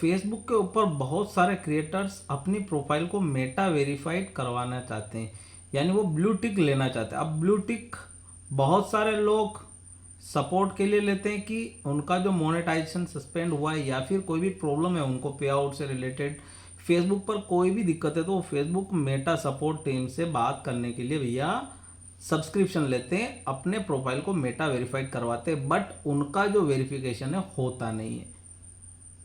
Facebook के ऊपर बहुत सारे क्रिएटर्स अपनी प्रोफाइल को मेटा वेरीफाइड करवाना चाहते हैं, यानी वो ब्लू टिक लेना चाहते हैं। अब ब्लू टिक बहुत सारे लोग सपोर्ट के लिए लेते हैं कि उनका जो मोनेटाइजेशन सस्पेंड हुआ है या फिर कोई भी प्रॉब्लम है उनको पे आउट से रिलेटेड, फेसबुक पर कोई भी दिक्कत है तो वो फेसबुक मेटा सपोर्ट टीम से बात करने के लिए भैया सब्सक्रिप्शन लेते हैं, अपने प्रोफाइल को मेटा वेरीफाइड करवाते हैं, बट उनका जो वेरिफिकेशन है होता नहीं है,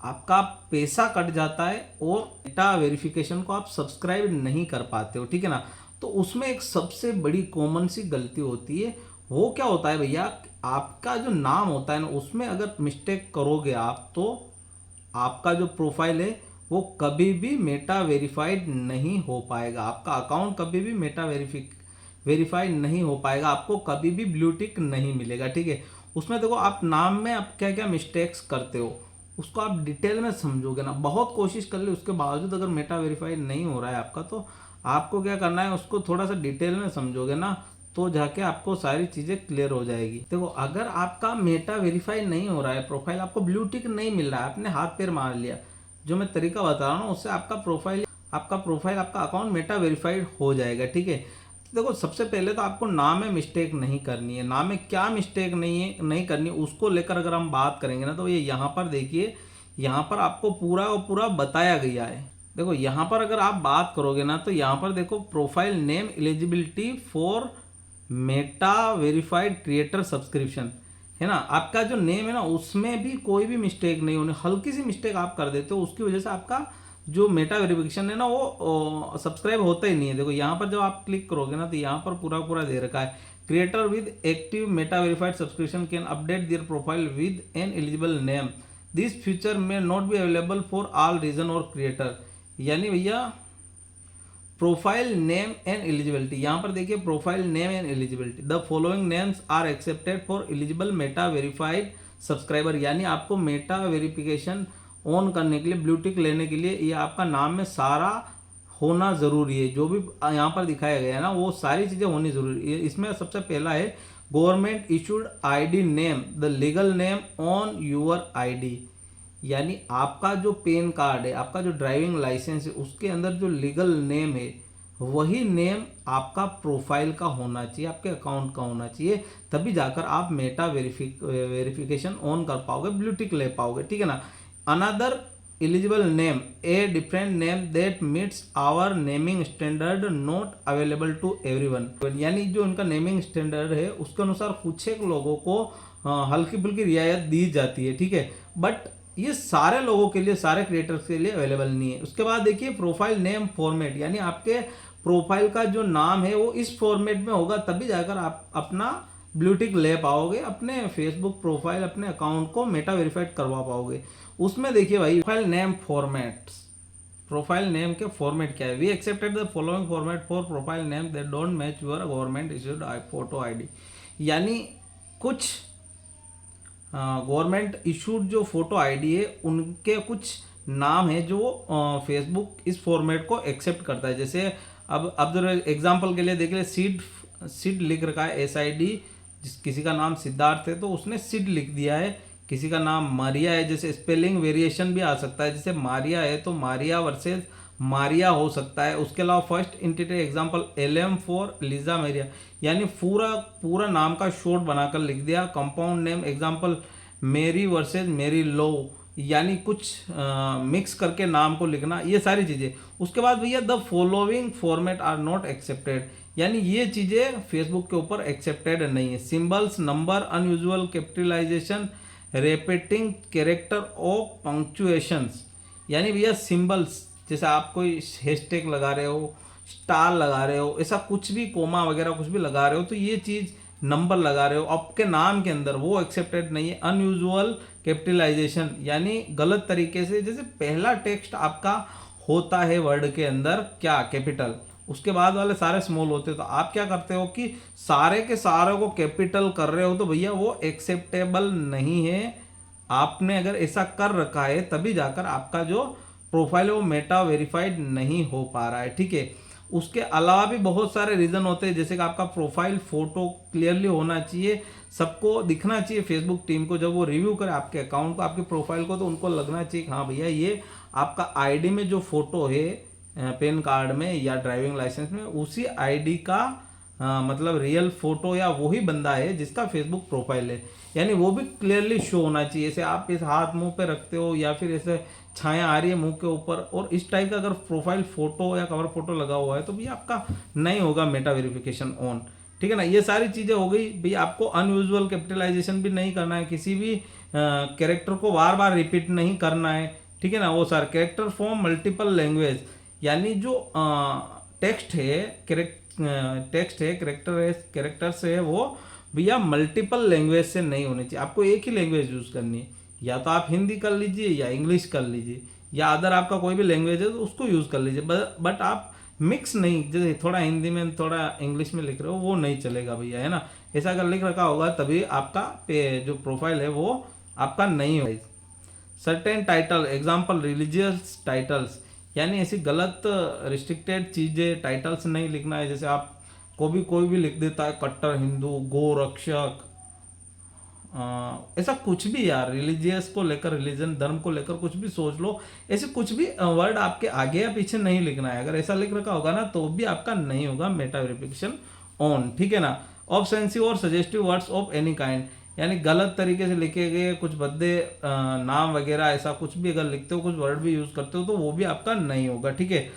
आपका पैसा कट जाता है और मेटा वेरिफिकेशन को आप सब्सक्राइब नहीं कर पाते हो, ठीक है ना। तो उसमें एक सबसे बड़ी कॉमन सी गलती होती है, वो क्या होता है भैया, आपका जो नाम होता है ना उसमें अगर मिस्टेक करोगे आप तो आपका जो प्रोफाइल है वो कभी भी मेटा वेरीफाइड नहीं हो पाएगा, आपका अकाउंट कभी भी मेटा वेरीफाइड नहीं हो पाएगा, आपको कभी भी ब्लू टिक नहीं मिलेगा, ठीक है। उसमें देखो आप नाम में आप क्या क्या मिस्टेक्स करते हो उसको आप डिटेल में समझोगे ना, बहुत कोशिश कर ले उसके बावजूद अगर मेटा वेरीफाइड नहीं हो रहा है आपका, तो आपको क्या करना है, उसको थोड़ा सा डिटेल में समझोगे ना तो जाके आपको सारी चीज़ें क्लियर हो जाएगी। देखो अगर आपका मेटा वेरीफाइड नहीं हो रहा है प्रोफाइल, आपको ब्लू टिक नहीं मिल रहा है, आपने हाथ पैर मार लिया, जो मैं तरीका बता रहा हूँ उससे आपका प्रोफाइल आपका अकाउंट मेटा वेरीफाइड हो जाएगा, ठीक है। देखो सबसे पहले तो आपको नाम में मिस्टेक नहीं करनी है, नाम में क्या मिस्टेक नहीं करनी उसको लेकर अगर हम बात करेंगे ना तो ये यहाँ पर देखिए, यहाँ पर आपको पूरा और पूरा बताया गया है। देखो यहाँ पर अगर आप बात करोगे ना तो यहाँ पर देखो profile name eligibility for Meta verified creator subscription है ना, आपका जो नेम है ना उसमें भी कोई भी मिस्टेक नहीं होनी, हल्की सी मिस्टेक आप कर देते हो उसकी वजह से आपका जो मेटा वेरिफिकेशन है ना वो सब्सक्राइब होता ही नहीं है। देखो यहाँ पर जब आप क्लिक करोगे ना तो यहाँ पर पूरा पूरा दे रखा है, creator with active Meta verified subscription can update their profile with an eligible name, this feature may not be available for all region और क्रिएटर। यानी भैया प्रोफाइल नेम एंड एलिजिबिलिटी, यहाँ पर देखिए profile name and eligibility, the following names are accepted for eligible Meta verified subscriber, यानी आपको Meta verification on करने के लिए ब्लू टिक लेने के लिए ये आपका नाम में सारा होना ज़रूरी है, जो भी यहाँ पर दिखाया गया है ना वो सारी चीज़ें होनी ज़रूरी है। इसमें सबसे पहला है government issued ID name, the legal name on your ID, यानी आपका जो पेन कार्ड है, आपका जो ड्राइविंग लाइसेंस है उसके अंदर जो लीगल नेम है वही नेम आपका प्रोफाइल का होना चाहिए, आपके अकाउंट का होना चाहिए, तभी जाकर आप मेटा वेरिफिकेशन ऑन कर पाओगे, ब्लू टिक ले पाओगे, ठीक है ना। Another eligible name a different name that meets our naming standard not available to everyone, यानी जो उनका नेमिंग स्टैंडर्ड है उसके अनुसार कुछ एक लोगों को हल्की फुल्की रियायत दी जाती है, ठीक है, बट ये सारे लोगों के लिए, सारे क्रिएटर्स के लिए अवेलेबल नहीं है। उसके बाद देखिए प्रोफाइल नेम फॉर्मेट, यानी आपके प्रोफाइल का जो नाम है वो इस फॉर्मेट में होगा तभी जाकर आप अपना ब्लू टिक ले पाओगे, अपने फेसबुक प्रोफाइल अपने अकाउंट को मेटा वेरीफाइड करवा पाओगे। उसमें देखिए भाई profile name formats, profile name के फॉर्मेट क्या है, we accepted the following format for profile name that don't match your government issued photo ID, यानी कुछ गवर्नमेंट इशूड जो फोटो आईडी है उनके कुछ नाम है जो फेसबुक इस फॉर्मेट को एक्सेप्ट करता है। जैसे अब जो एग्जांपल के लिए देख ले, सिड लिख रखा है SID, किसी का नाम सिद्धार्थ है तो उसने सिड लिख दिया है, किसी का नाम मारिया है, जैसे स्पेलिंग वेरिएशन भी आ सकता है, जैसे मारिया है तो मारिया वर्सेस मारिया हो सकता है। उसके अलावा first entity example LM for Lisa Maria, यानी पूरा नाम का शॉर्ट बनाकर लिख दिया। कंपाउंड नेम एग्जांपल मेरी वर्सेस मेरी लो, यानी कुछ मिक्स करके नाम को लिखना, ये सारी चीज़ें। उसके बाद भैया the following format are not accepted, यानी ये चीज़ें फेसबुक के ऊपर एक्सेप्टेड नहीं है। Symbols, number, unusual capitalisation, repeating character of punctuations, यानी भैया सिंबल्स, जैसे आप कोई हैशटैग लगा रहे हो, स्टार लगा रहे हो, ऐसा कुछ भी कोमा वगैरह कुछ भी लगा रहे हो तो ये चीज़, नंबर लगा रहे हो आपके नाम के अंदर, वो एक्सेप्टेड नहीं है। अनयूजुअल कैपिटलाइजेशन, यानी गलत तरीके से, जैसे पहला टेक्स्ट आपका होता है वर्ड के अंदर क्या कैपिटल, उसके बाद वाले सारे स्मॉल होते हैं, तो आप क्या करते हो कि सारे के सारे को कैपिटल कर रहे हो तो भैया वो एक्सेप्टेबल नहीं है। आपने अगर ऐसा कर रखा है तभी जाकर आपका जो प्रोफाइल है वो मेटा वेरीफाइड नहीं हो पा रहा है, ठीक है। उसके अलावा भी बहुत सारे रीज़न होते हैं, जैसे कि आपका प्रोफाइल फ़ोटो क्लियरली होना चाहिए, सबको दिखना चाहिए। फेसबुक टीम को जब वो रिव्यू करे आपके अकाउंट को, आपके प्रोफाइल को, तो उनको लगना चाहिए कि हाँ भैया ये आपका आईडी में जो फोटो है पैन कार्ड में या ड्राइविंग लाइसेंस में, उसी आईडी का मतलब रियल फोटो या वही बंदा है जिसका फेसबुक प्रोफाइल है। यानी वो भी क्लियरली शो होना चाहिए। जैसे आप इस हाथ मुंह पे रखते हो या फिर ऐसे छाया आ रही है मुंह के ऊपर, और इस टाइप का अगर प्रोफाइल फोटो या कवर फोटो लगा हुआ है तो भी आपका नहीं होगा मेटा वेरिफिकेशन ऑन। ठीक है ना, ये सारी चीज़ें हो गई भाई। आपको अनयूजुअल कैपिटलाइजेशन भी नहीं करना है, किसी भी कैरेक्टर को बार बार रिपीट नहीं करना है। ठीक है ना, वो सारे कैरेक्टर फॉर्म मल्टीपल लैंग्वेज, यानी जो टेक्स्ट है कैरेक्टर्स है वो भैया मल्टीपल लैंग्वेज से नहीं होनी चाहिए। आपको एक ही लैंग्वेज यूज करनी है, या तो आप हिंदी कर लीजिए या इंग्लिश कर लीजिए, या अदर आपका कोई भी लैंग्वेज है तो उसको यूज कर लीजिए। बट आप मिक्स नहीं, जैसे थोड़ा हिंदी में थोड़ा इंग्लिश में लिख रहे हो वो नहीं चलेगा भैया, है ना। ऐसा अगर लिख रखा होगा तभी आपका जो प्रोफाइल है वो आपका नहीं होगा। Certain title example religious titles, यानी ऐसी गलत रिस्ट्रिक्टेड चीज़ें टाइटल्स नहीं लिखना है। जैसे आप कोई भी लिख देता है कट्टर हिंदू, गोरक्षक, ऐसा कुछ भी यार, रिलीजियस को लेकर, रिलीजन धर्म को लेकर कुछ भी सोच लो, ऐसे कुछ भी वर्ड आपके आगे या पीछे नहीं लिखना है। अगर ऐसा लिख रखा होगा ना तो भी आपका नहीं होगा मेटा वेरिफिकेशन ऑन। ठीक है ना। ऑफेंसिव और suggestive words of any kind, यानी गलत तरीके से लिखे गए कुछ भद्दे नाम वगैरह ऐसा कुछ भी अगर लिखते हो, कुछ वर्ड भी यूज करते हो तो वो भी आपका नहीं होगा। ठीक है,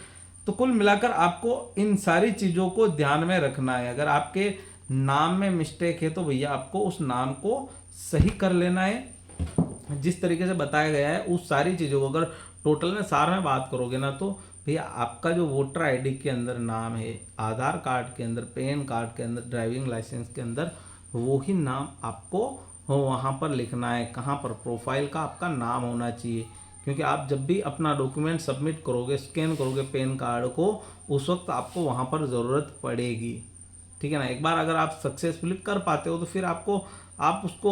तो कुल मिलाकर आपको इन सारी चीज़ों को ध्यान में रखना है। अगर आपके नाम में मिस्टेक है तो भैया आपको उस नाम को सही कर लेना है जिस तरीके से बताया गया है। उस सारी चीज़ों को अगर टोटल में सार में बात करोगे ना तो भैया आपका जो वोटर आईडी के अंदर नाम है, आधार कार्ड के अंदर, पैन कार्ड के अंदर, ड्राइविंग लाइसेंस के अंदर वो ही नाम आपको वहाँ पर लिखना है। कहाँ पर? प्रोफाइल का आपका नाम होना चाहिए, क्योंकि आप जब भी अपना डॉक्यूमेंट सबमिट करोगे, स्कैन करोगे पैन कार्ड को, उस वक्त आपको वहाँ पर ज़रूरत पड़ेगी। ठीक है ना। एक बार अगर आप सक्सेसफुली कर पाते हो तो फिर आप उसको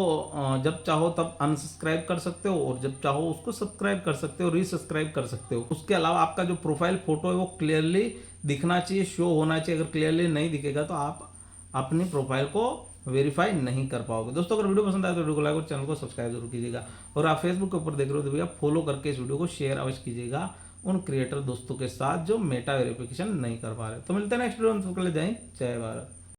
जब चाहो तब अनसब्सक्राइब कर सकते हो, और जब चाहो उसको सब्सक्राइब कर सकते हो, रीसब्सक्राइब कर सकते हो। उसके अलावा आपका जो प्रोफाइल फोटो है वो क्लियरली दिखना चाहिए, शो होना चाहिए। अगर क्लियरली नहीं दिखेगा तो आप अपनी प्रोफाइल को वेरीफाई नहीं कर पाओगे। दोस्तों अगर वीडियो पसंद आए तो वीडियो को लाइक और चैनल को सब्सक्राइब जरूर कीजिएगा, और आप फेसबुक के ऊपर देख रहे हो तो भैया फॉलो करके इस वीडियो को शेयर अवश्य कीजिएगा उन क्रिएटर दोस्तों के साथ जो मेटा वेरिफिकेशन नहीं कर पा रहे। तो मिलते हैं नेक्स्ट वीडियो में, जय हिंद जय भारत।